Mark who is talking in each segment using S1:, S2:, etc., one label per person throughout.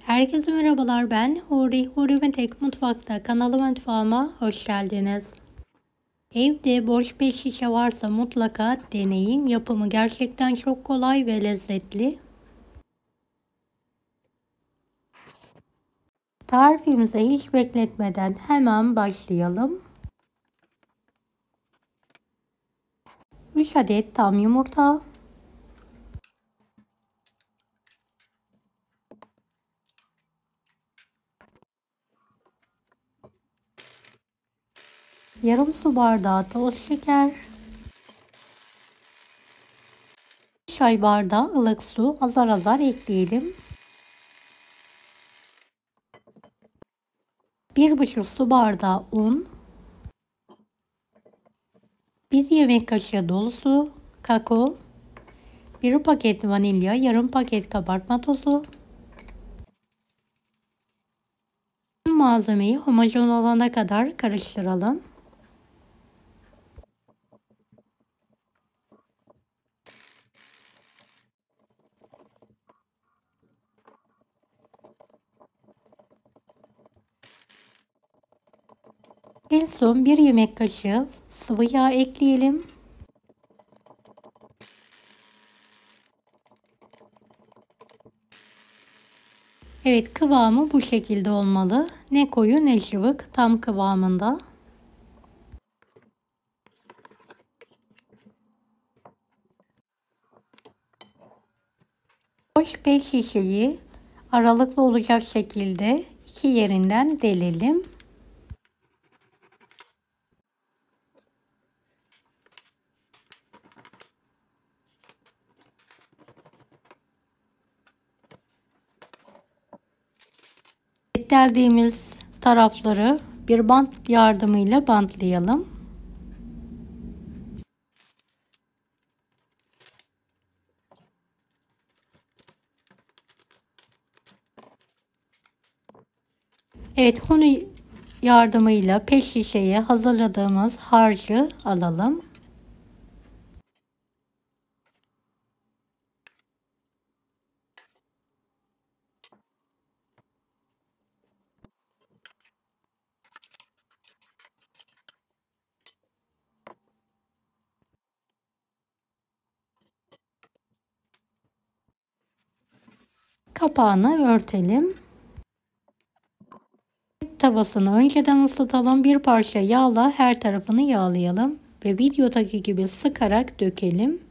S1: Herkese merhabalar, ben Huri ve Tek Mutfak'ta kanalıma mutfağıma hoş geldiniz. Evde boş bir şişe varsa mutlaka deneyin. Yapımı gerçekten çok kolay ve lezzetli. Tarifimize hiç bekletmeden hemen başlayalım. 3 adet tam yumurta, yarım su bardağı toz şeker, çay bardağı ılık su, azar azar ekleyelim. 1,5 su bardağı un, 1 yemek kaşığı dolusu kakao, 1 paket vanilya, yarım paket kabartma tozu. Tüm malzemeyi homojen olana kadar karıştıralım. En son 1 yemek kaşığı sıvı yağ ekleyelim. Evet, kıvamı bu şekilde olmalı. Ne koyu ne cıvık, tam kıvamında. Boş pet şişeyi aralıklı olacak şekilde iki yerinden delelim. Deldiğimiz tarafları bir bant yardımıyla bantlayalım. Evet, bunu yardımıyla pet şişeye hazırladığımız harcı alalım. Kapağını örtelim. Tavasını önceden ısıtalım. Bir parça yağla her tarafını yağlayalım ve videodaki gibi sıkarak dökelim.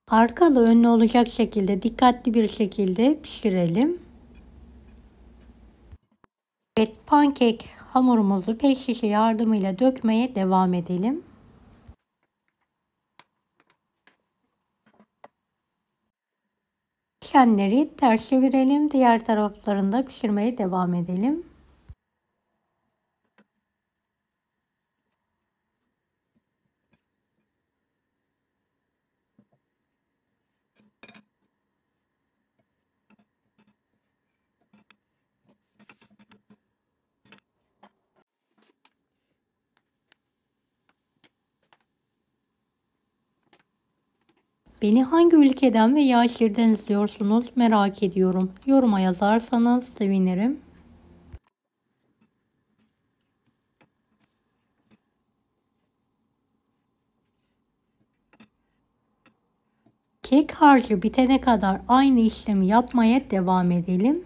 S1: Arkalı önlü olacak şekilde dikkatli bir şekilde pişirelim. Evet, pankek hamurumuzu pet şişe yardımıyla dökmeye devam edelim. Pişenleri ters çevirelim. Diğer taraflarında pişirmeye devam edelim. Beni hangi ülkeden veya şehirden izliyorsunuz merak ediyorum. Yoruma yazarsanız sevinirim. Kek harcı bitene kadar aynı işlemi yapmaya devam edelim.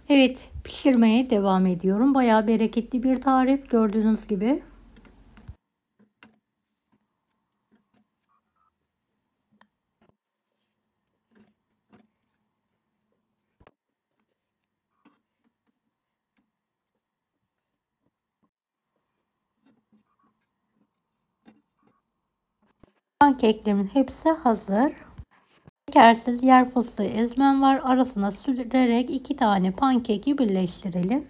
S1: Evet, pişirmeye devam ediyorum. Bayağı bereketli bir tarif gördüğünüz gibi. Pankeklerimin hepsi hazır. Şekersiz yer fıstığı ezmem var. Arasına sürerek 2 tane pankeki birleştirelim.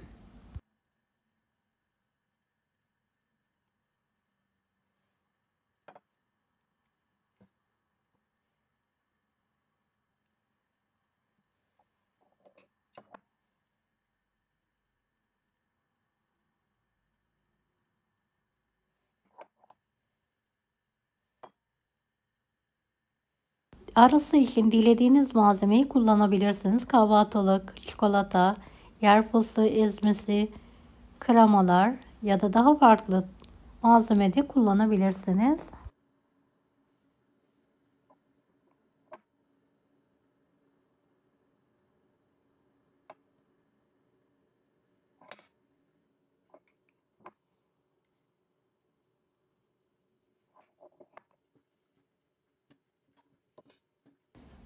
S1: Arası için dilediğiniz malzemeyi kullanabilirsiniz. Kahvaltılık, çikolata, yer fıstığı ezmesi, kremalar ya da daha farklı malzeme de kullanabilirsiniz.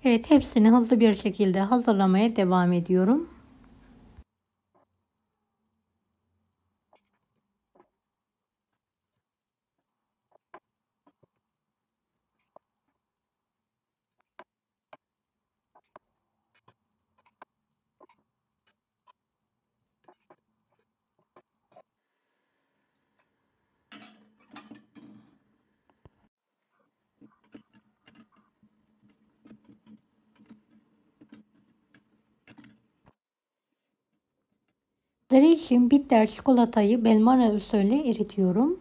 S1: Evet, hepsini hızlı bir şekilde hazırlamaya devam ediyorum. Üzeri için bitter çikolatayı Belmara usulü eritiyorum.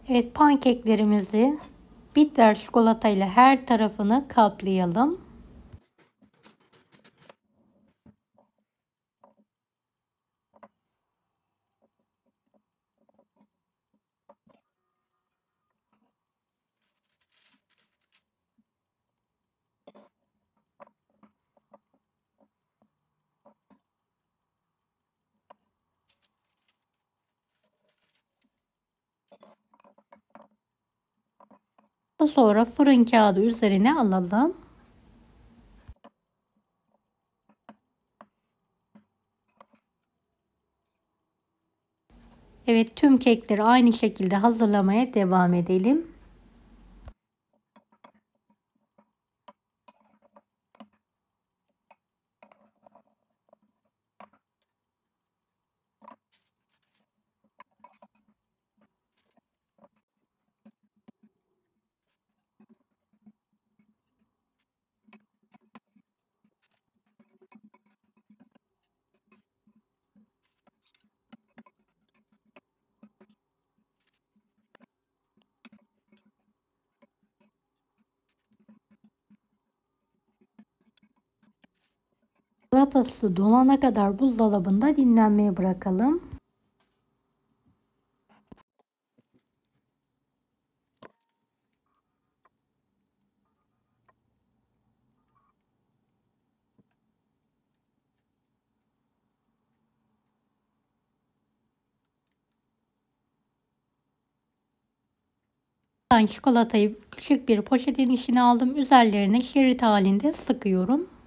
S1: Evet, pankeklerimizi bitter çikolatayla her tarafını kaplayalım. Daha sonra fırın kağıdı üzerine alalım. Evet, tüm kekleri aynı şekilde hazırlamaya devam edelim. Salatası donana kadar buzdolabında dinlenmeye bırakalım. Ben çikolatayı küçük bir poşetin içine aldım. Üzerlerine şerit halinde sıkıyorum.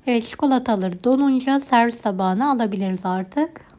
S1: Evet, çikolataları donunca servis tabağına alabiliriz artık.